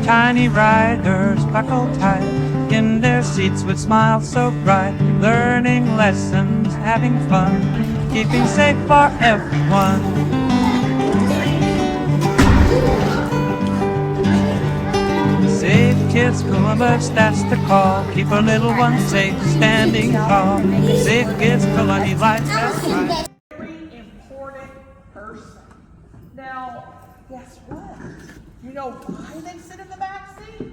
tiny riders buckled tight in their seats with smiles so bright, learning lessons, having fun, keeping safe for everyone. Safe Kids Columbus, that's the call. Keep our little ones safe, standing tall. Safe Kids Columbus, that's right. Very important person. Now, guess what? You know why they sit in the back seat?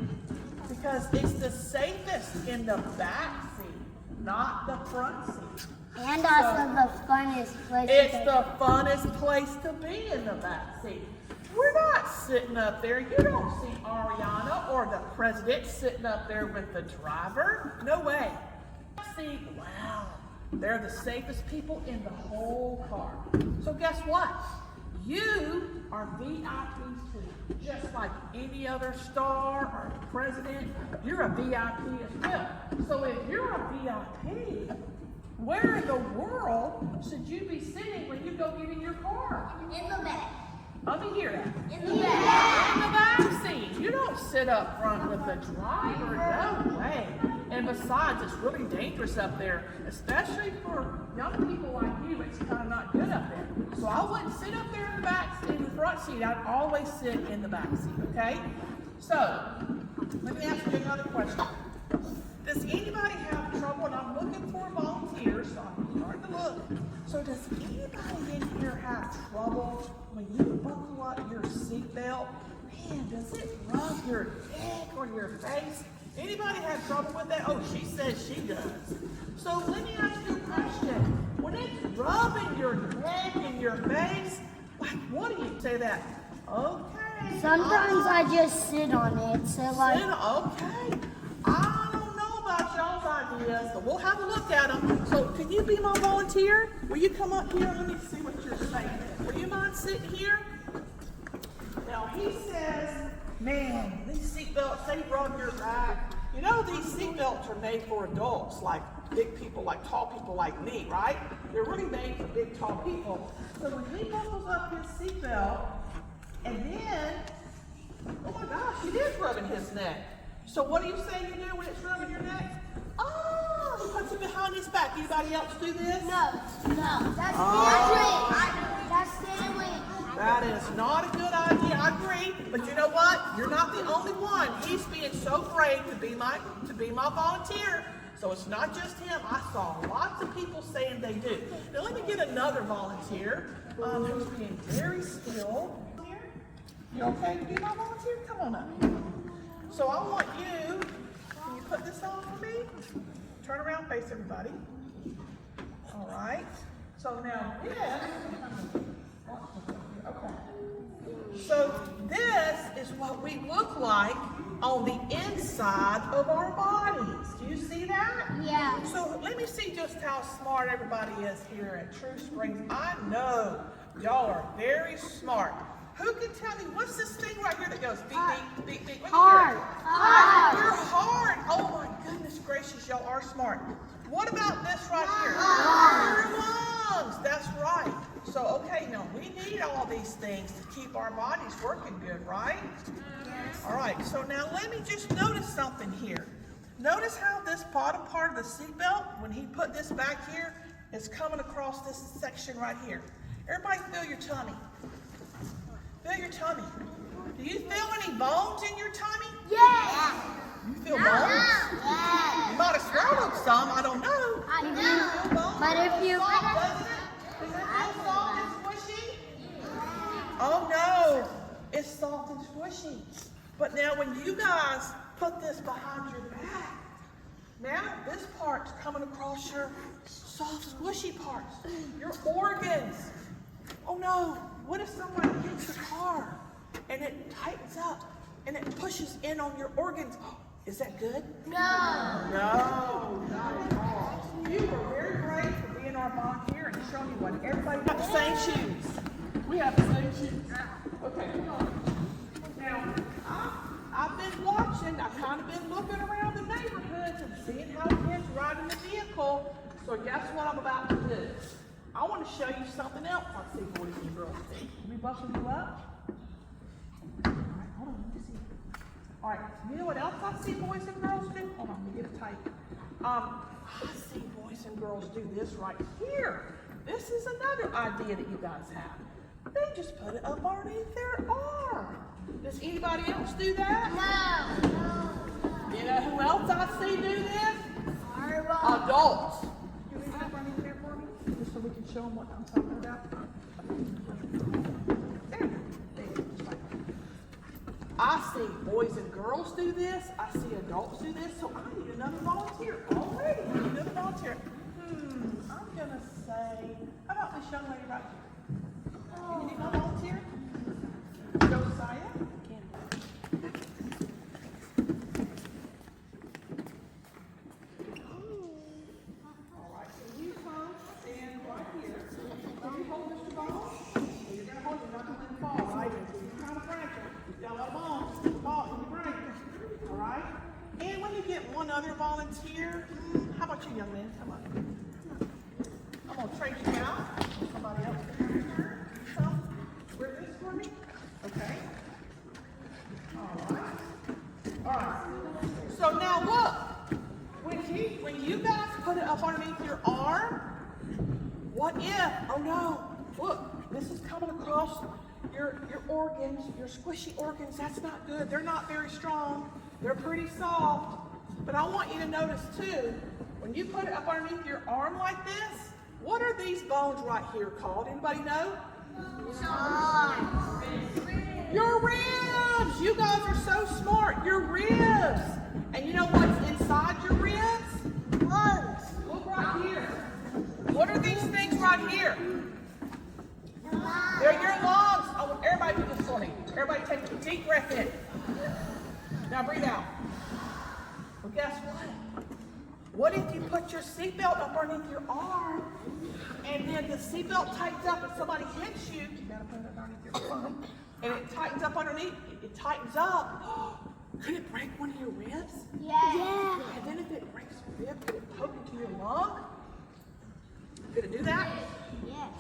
Because it's the safest in the back seat, not the front seat. And also the funnest place. It's the funnest place to be in the back seat. We're not sitting up there. You don't see Ariana or the president sitting up there with the driver. No way. See, wow, they're the safest people in the whole car. So guess what? You are VIPs too. Just like any other star or president, you're a VIP as well. So if you're a VIP, where in the world should you be sitting when you go get in your car? In the back. Let me hear that. In the back. In the back seat. You don't sit up front with the driver. No way. And besides, it's really dangerous up there, especially for young people like you. It's kind of not good up there. So I wouldn't sit up there in the back, in the front seat. I'd always sit in the back seat. Okay. So let me ask you another question. Does anybody have trouble? And I'm looking for volunteers, so I'm starting to look. So does anybody in here have trouble when you buckle up your seatbelt? Man, does it rub your neck or your face? Anybody have trouble with that? Oh, she says she does. So let me ask you a question. When it's rubbing your neck and your face, like what do you say that? Okay. Sometimes I just sit on it, so like. Okay. I don't know about y'all's ideas, but we'll have a look at them. So can you be my volunteer? Will you come up here? Let me see what you're saying. Will you mind sitting here? Now he says, man, these seatbelts, they rub your back. You know these seatbelts are made for adults, like big people, like tall people like me, right? They're really made for big, tall people. So when he buckles up his seatbelt, and then, oh my gosh, he is rubbing his neck. So what do you say you do when it's rubbing your neck? Oh, he puts it behind his back. Anybody else do this? No. That's Stanley. That is not a good idea. I agree. But you know what? You're not the only one. He's being so brave to be my volunteer. So it's not just him. I saw lots of people saying they do. Now let me get another volunteer who's being very still. You okay to be my volunteer? Come on up. So I want you, can you put this on for me? Turn around, face everybody. All right. So now this, okay. So this is what we look like on the inside of our bodies. Do you see that? Yeah. So let me see just how smart everybody is here at True Springs. I know y'all are very smart. Who can tell me, what's this thing right here that goes beep, beep, beep, beep? Hard. You're hard. Oh my goodness gracious, y'all are smart. What about this right here? Your lungs. That's right. So, okay, now we need all these things to keep our bodies working good, right? Yes. All right, so now let me just notice something here. Notice how this bottom part of the seatbelt, when he put this back here, is coming across this section right here. Everybody feel your tummy. Feel your tummy. Do you feel any bones in your tummy? Yeah. You feel bones? Yeah. You might have swallowed some, I don't know. I do. You feel bones? But if you. Soft, doesn't it? Does it feel soft and squishy? Oh no, it's soft and squishy. But now when you guys put this behind your back, now this part's coming across your soft, squishy parts, your organs. Oh no, what if somebody hits your car and it tightens up and it pushes in on your organs? Oh, is that good? No. No, not at all. You were very brave for being our volunteer and showing you what everybody got the same shoes. We have the same shoes. Okay, come on. Now, I've been watching, I've kind of been looking around the neighborhoods and seeing how kids ride in the vehicle. So guess what I'm about to do? I want to show you something else I see boys and girls do. Let me buckle you up. All right, hold on, let me see. All right, you know what else I see boys and girls do? Hold on, let me get it tight. I see boys and girls do this right here. This is another idea that you guys have. They just put it up underneath their arm. Does anybody else do that? No. You know who else I see do this? Horrible. Adults. You leave it up underneath there for me? Just so we can show them what I'm talking about. There. There. Just like that. I see boys and girls do this. I see adults do this. So I need another volunteer already. I need another volunteer. I'm gonna say, how about this young lady right here? You need a volunteer? Josiah? All right, so you come stand right here. Can you hold Mr. Ball? You're gonna hold it, not gonna let him fall, right? He's kind of fragile. You gotta let him on. Ball, can you break it? All right? And when you get one other volunteer, how about you, young man? Come on. I'm gonna trade you out. Somebody else can have a turn. Come. Grip this for me. Okay. All right. All right. So now look. When you guys put it up underneath your arm, what if? Oh no. Look, this is coming across your organs, your squishy organs. That's not good. They're not very strong. They're pretty soft. But I want you to notice too, when you put it up underneath your arm like this, what are these bones right here called? Anybody know? Your ribs! You guys are so smart. Your ribs. And you know what's inside your ribs? Lungs. Look right here. What are these things right here? They're your lungs. Oh, everybody do this for me. Everybody take a deep breath in. Now breathe out. Well, guess what? What if you put your seatbelt up underneath your arm, and then the seatbelt tightens up and somebody hits you? You gotta put it underneath your arm. And it tightens up underneath. It tightens up. Could it break one of your ribs? Yeah. And then if it breaks your rib, could it poke into your lung? Could it do that? Yes.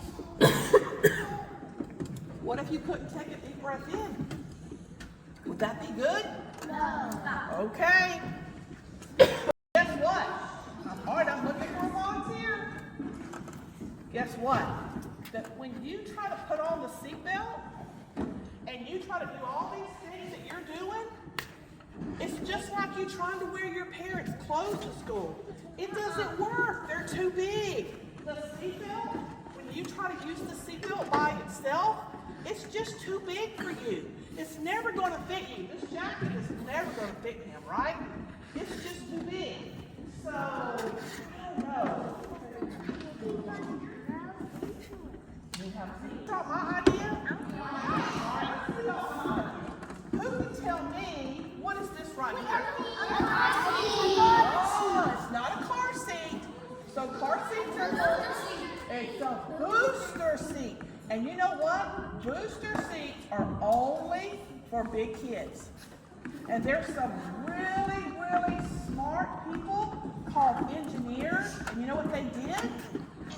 What if you couldn't take a deep breath in? Would that be good? No. Okay. Guess what? All right, I'm looking for a volunteer. Guess what? That when you try to put on the seatbelt and you try to do all these things that you're doing, it's just like you trying to wear your parents' clothes to school. It doesn't work. They're too big. The seatbelt, when you try to use the seatbelt by itself, it's just too big for you. It's never going to fit you. This jacket is never going to fit him, right? It's just too big. So, I don't know. You have a seat? Got my idea? Who can tell me what is this right here? Oh, it's not a car seat. So car seats are it's a booster seat. And you know what? Booster seats are only for big kids. And there's some really, really smart people called engineers. And you know what they did?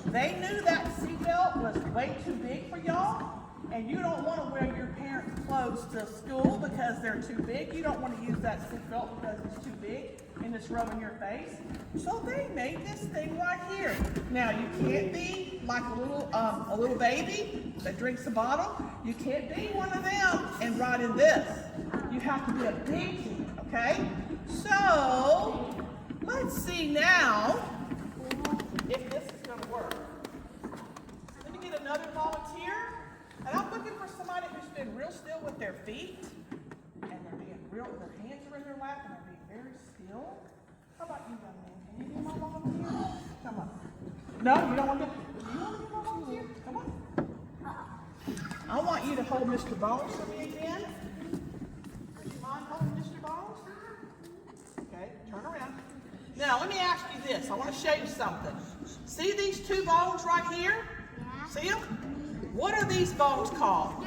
They knew that seatbelt was way too big for y'all. And you don't want to wear your parents' clothes to school because they're too big. You don't want to use that seatbelt because it's too big and it's rubbing your face. So they made this thing right here. Now you can't be like a little baby that drinks a bottle. You can't be one of them and ride in this. You have to be a big kid, okay? So let's see now if this is going to work. Let me get another volunteer. And I'm looking for somebody who's been real still with their feet. And they're being real, their hands are in their lap and they're being very still. How about you, young man? Can you be my volunteer? Come on. No, you don't want to? Do you want to be my volunteer? Come on. I want you to hold Mr. Bones for me again. Do you mind holding Mr. Bones? Okay, turn around. Now, let me ask you this. I want to show you something. See these two bones right here? Yeah. See them? What are these bones called?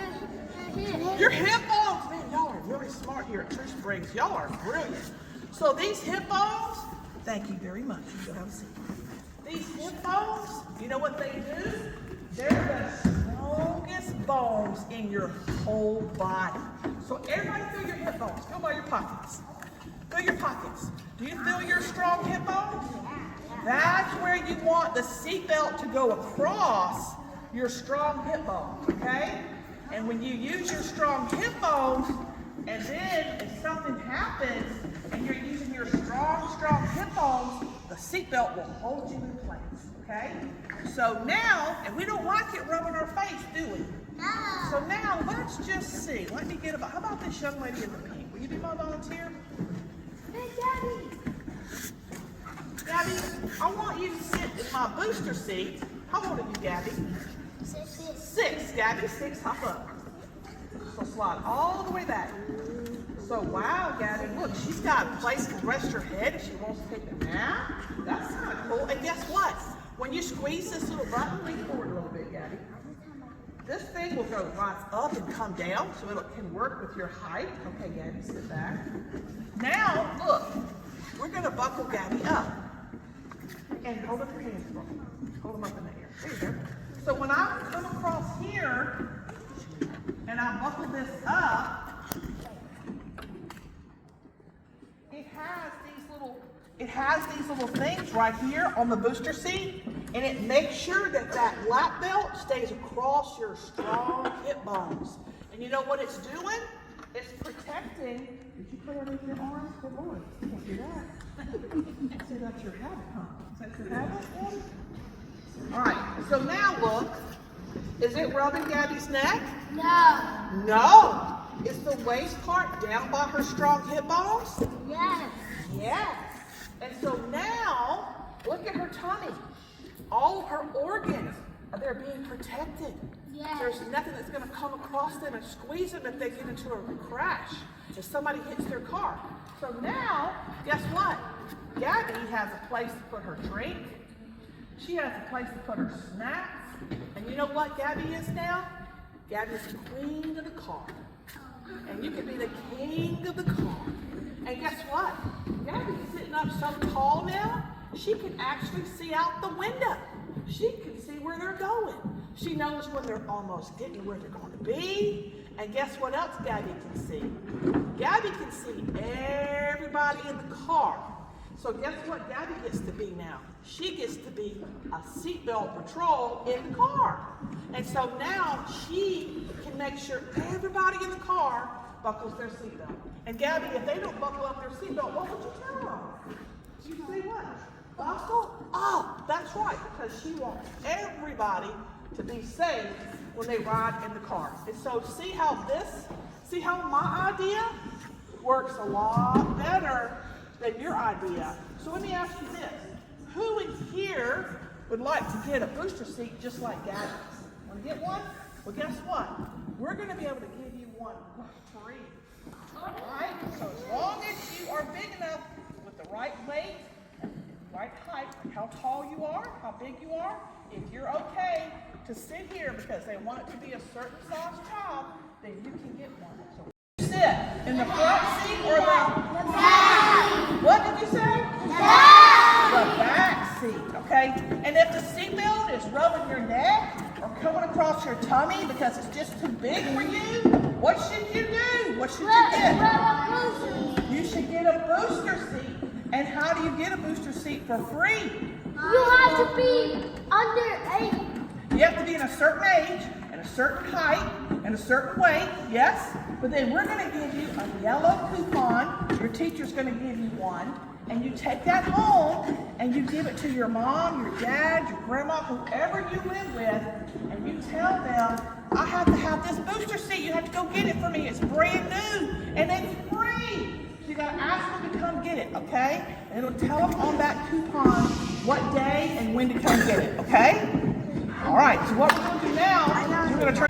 Your Your hip bones. Man, y'all are really smart here at True Springs. Y'all are brilliant. So these hip bones, thank you very much. You go have a seat. These hip bones, you know what they do? They're the strongest bones in your whole body. So everybody feel your hip bones. Feel by your pockets. Feel your pockets. Do you feel your strong hip bones? That's where you want the seatbelt to go across your strong hip bones, okay? And when you use your strong hip bones, and then if something happens and you're using your strong hip bones, the seatbelt will hold you in place, okay? So now, and we don't like it rubbing our face, do we? No. So now let's just see. Let me get how about this young lady in the pink? Will you be my volunteer? Hey, Daddy. Gabby, I want you to sit in my booster seat. How old are you, Gabby? 6, Gabby, 6, hop up. So slide all the way back. So wow, Gabby, look, she's got a place to rest her head if she wants to take a nap. That's kind of cool. And guess what? When you squeeze this little button, lean forward a little bit, Gabby. This thing will go right up and come down so it can work with your height. Okay, Gabby, sit back. Now, look, we're going to buckle Gabby up. And hold up your hands for me. Hold them up in the air. There you go. So when I come across here and I buckle this up, it has these little things right here on the booster seat, and it makes sure that that lap belt stays across your strong hip bones. And you know what it's doing? It's protecting. Did you put it underneath your arms? Good Lord, you can't do that. So that's your habit, huh? Is that your habit? Yeah. All right, so now look. Is it rubbing Gabby's neck? No. No. Is the waist part down by her strong hip bones? Yes. Yes. And so now, look at her tummy. All of her organs they're being protected. Yes. There's nothing that's going to come across them and squeeze them if they get into a crash, if somebody hits their car. So now, guess what? Gabby has a place to put her drink. She has a place to put her snacks. And you know what Gabby is now? Gabby's the queen of the car. And you can be the king of the car. And guess what? Gabby's sitting up so tall now, she can actually see out the window. She can see where they're going. She knows when they're almost getting where they're going to be. And guess what else Gabby can see? Gabby can see everybody in the car. So guess what Gabby gets to be now? She gets to be a seatbelt patrol in the car. And so now she can make sure everybody in the car buckles their seatbelt. And Gabby, if they don't buckle up their seatbelt, what would you tell them? You say what? Buckle up. That's right, because she wants everybody to be safe when they ride in the car. And so see how my idea works a lot better than your idea. So let me ask you this. Who in here would like to get a booster seat just like Gabby's? Want to get one? Well, guess what? We're going to be able to give you one for free. All right? So as long as you are big enough with the right weight, right height, like how tall you are, how big you are, if you're okay to sit here because they want it to be a certain size child, then you can get one. So sit in the front seat or the back. What did you say? The back seat, okay? And if the seatbelt is rubbing your neck or coming across your tummy because it's just too big for you, what should you do? What should you get? You should get a booster seat. And how do you get a booster seat for free? You have to be under 8. You have to be in a certain age, and a certain height, and a certain weight, yes? But then we're going to give you a yellow coupon. Your teacher's going to give you one. And you take that home, and you give it to your mom, your dad, your grandma, whoever you live with, and you tell them, I have to have this booster seat. You have to go get it for me. It's brand new, and it's free. So you got to ask them to come get it, okay? And it'll tell them on that coupon what day and when to come get it, okay? All right, so what we're going to do now, we're going to turn